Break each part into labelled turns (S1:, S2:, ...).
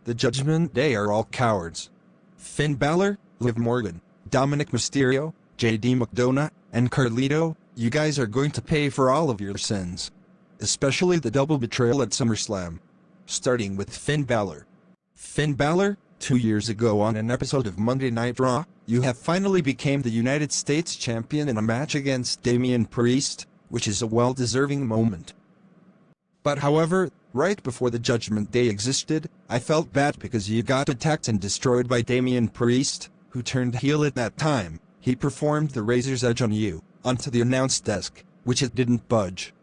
S1: the Judgment Day are all cowards. Finn Balor, Liv Morgan, Dominic Mysterio, JD McDonough, and Carlito, you guys are going to pay for all of your sins. Especially the double betrayal at SummerSlam. Starting with Finn Balor. Finn Balor, 2 years ago on an episode of Monday Night Raw, you have finally became the United States Champion in a match against Damian Priest, which is a well-deserving moment. But however, right before the Judgment Day existed, I felt bad because you got attacked and destroyed by Damian Priest, who turned heel at that time. He performed the Razor's Edge on you, onto the announce desk, which it didn't budge.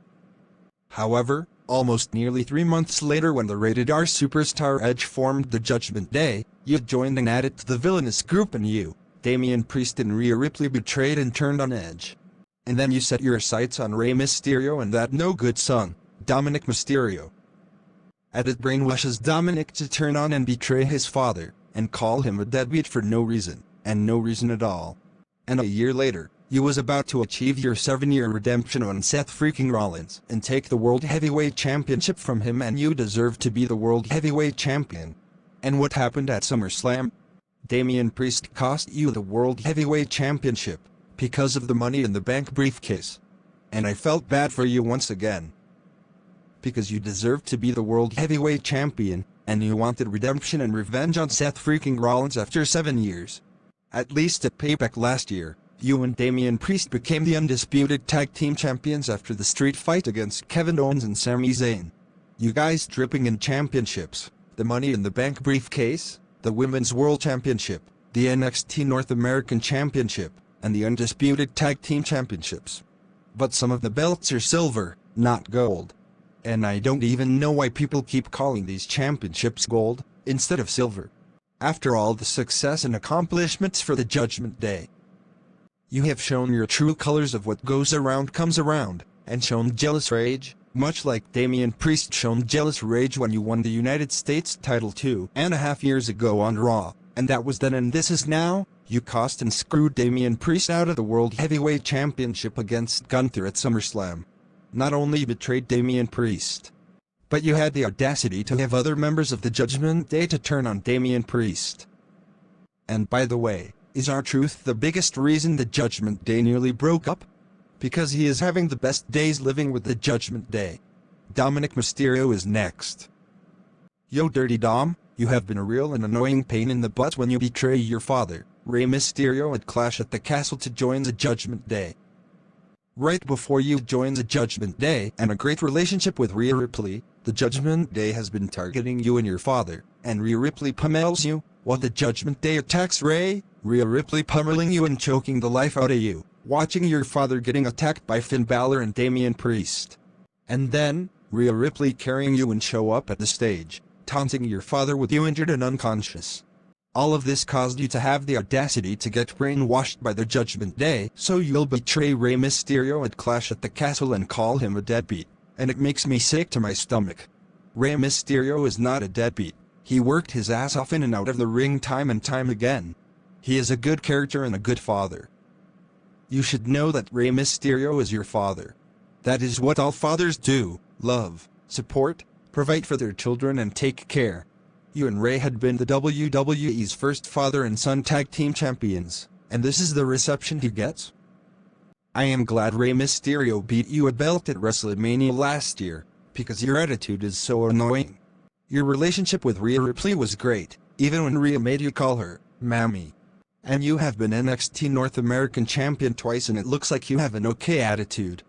S1: However, almost nearly 3 months later when the Rated R Superstar Edge formed the Judgment Day, you joined and added to the villainous group and you, Damian Priest and Rhea Ripley betrayed and turned on Edge. And then you set your sights on Rey Mysterio and that no-good son, Dominic Mysterio. It brainwashes Dominic to turn on and betray his father, and call him a deadbeat for no reason, and no reason at all. And a year later, you was about to achieve your 7-year redemption on Seth freaking Rollins and take the World Heavyweight Championship from him, and you deserve to be the World Heavyweight Champion. And what happened at SummerSlam? Damian Priest cost you the World Heavyweight Championship, because of the Money in the Bank briefcase. And I felt bad for you once again. Because you deserved to be the World Heavyweight Champion, and you wanted redemption and revenge on Seth freaking Rollins after 7 years. At least at Payback last year, you and Damian Priest became the undisputed tag team champions after the street fight against Kevin Owens and Sami Zayn. You guys dripping in championships, the Money in the Bank briefcase, the Women's World Championship, the NXT North American Championship, and the undisputed tag team championships. But some of the belts are silver, not gold. And I don't even know why people keep calling these championships gold, instead of silver. After all the success and accomplishments for the Judgment Day. You have shown your true colors of what goes around comes around, and shown jealous rage, much like Damian Priest shown jealous rage when you won the United States title 2.5 years ago on Raw, and that was then and this is now. You cost and screwed Damian Priest out of the World Heavyweight Championship against Gunther at SummerSlam. Not only betrayed Damian Priest, but you had the audacity to have other members of the Judgment Day to turn on Damian Priest. And by the way, is R-Truth the biggest reason the Judgment Day nearly broke up? Because he is having the best days living with the Judgment Day. Dominic Mysterio is next. Yo Dirty Dom, you have been a real and annoying pain in the butt when you betray your father, Rey Mysterio at Clash at the Castle to join the Judgment Day. Right before you joined the Judgment Day and a great relationship with Rhea Ripley, the Judgment Day has been targeting you and your father, and Rhea Ripley pummels you, while the Judgment Day attacks Rey, Rhea Ripley pummeling you and choking the life out of you, watching your father getting attacked by Finn Balor and Damian Priest. And then, Rhea Ripley carrying you and show up at the stage, taunting your father with you injured and unconscious. All of this caused you to have the audacity to get brainwashed by the Judgment Day, so you'll betray Rey Mysterio at Clash at the Castle and call him a deadbeat, and it makes me sick to my stomach. Rey Mysterio is not a deadbeat. He worked his ass off in and out of the ring time and time again. He is a good character and a good father. You should know that Rey Mysterio is your father. That is what all fathers do: love, support, provide for their children and take care. You and Rey had been the WWE's first father and son tag team champions, and this is the reception he gets? I am glad Rey Mysterio beat you a belt at WrestleMania last year, because your attitude is so annoying. Your relationship with Rhea Ripley was great, even when Rhea made you call her Mammy. And you have been NXT North American Champion twice and it looks like you have an okay attitude.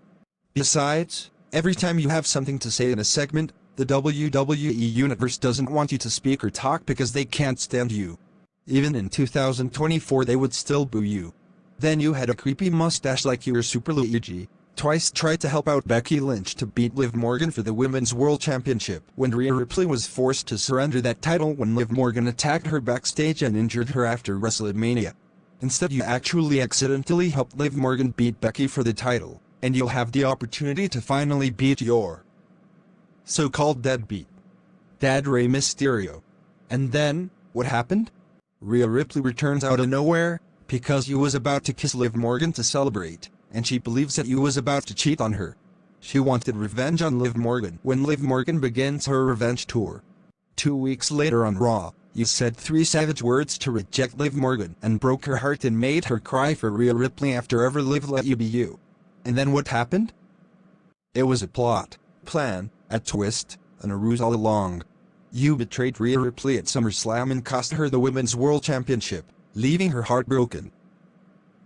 S1: Besides, every time you have something to say in a segment, the WWE Universe doesn't want you to speak or talk because they can't stand you. Even in 2024 they would still boo you. Then you had a creepy mustache like you were Super Luigi, twice tried to help out Becky Lynch to beat Liv Morgan for the Women's World Championship when Rhea Ripley was forced to surrender that title when Liv Morgan attacked her backstage and injured her after WrestleMania. Instead you actually accidentally helped Liv Morgan beat Becky for the title, and you'll have the opportunity to finally beat your so-called deadbeat Dad Rey Mysterio. And then, what happened? Rhea Ripley returns out of nowhere, because you was about to kiss Liv Morgan to celebrate, and she believes that you was about to cheat on her. She wanted revenge on Liv Morgan when Liv Morgan begins her revenge tour. 2 weeks later on Raw, you said 3 savage words to reject Liv Morgan and broke her heart and made her cry for Rhea Ripley after ever Liv let you be you. And then what happened? It was a plot, plan, a twist, and a ruse all along. You betrayed Rhea Ripley at SummerSlam and cost her the Women's World Championship, leaving her heartbroken.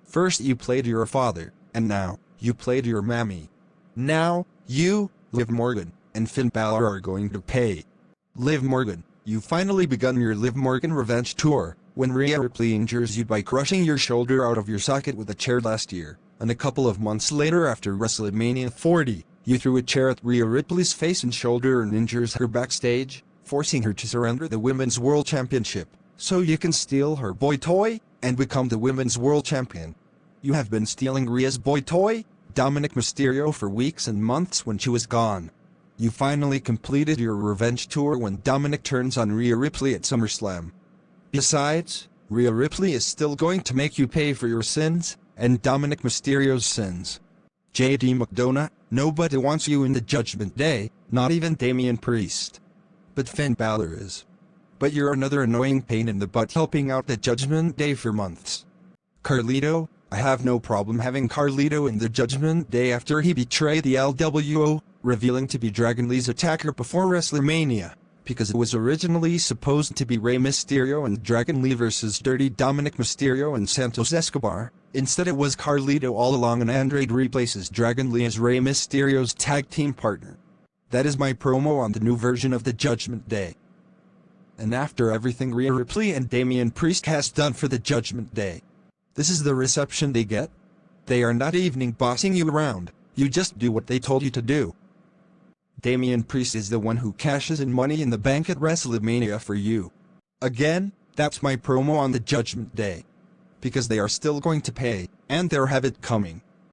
S1: First you played your father, and now, you played your mammy. Now, you, Liv Morgan, and Finn Balor are going to pay. Liv Morgan, you finally begun your Liv Morgan revenge tour, when Rhea Ripley injures you by crushing your shoulder out of your socket with a chair last year, and a couple of months later after WrestleMania 40, you threw a chair at Rhea Ripley's face and shoulder and injures her backstage, forcing her to surrender the Women's World Championship, so you can steal her boy toy, and become the Women's World Champion. You have been stealing Rhea's boy toy, Dominic Mysterio, for weeks and months when she was gone. You finally completed your revenge tour when Dominic turns on Rhea Ripley at SummerSlam. Besides, Rhea Ripley is still going to make you pay for your sins, and Dominic Mysterio's sins. JD McDonough, nobody wants you in the Judgment Day, not even Damian Priest. But Finn Balor is. But you're another annoying pain in the butt helping out the Judgment Day for months. Carlito, I have no problem having Carlito in the Judgment Day after he betrayed the LWO, revealing to be Dragon Lee's attacker before WrestleMania, because it was originally supposed to be Rey Mysterio and Dragon Lee versus Dirty Dominic Mysterio and Santos Escobar. Instead it was Carlito all along, and Andrade replaces Dragon Lee as Rey Mysterio's tag team partner. That is my promo on the new version of the Judgment Day. And after everything Rhea Ripley and Damian Priest has done for the Judgment Day, this is the reception they get? They are not evening bossing you around, you just do what they told you to do. Damian Priest is the one who cashes in Money in the Bank at WrestleMania for you. Again, that's my promo on the Judgment Day. Because they are still going to pay, and they'll have it coming.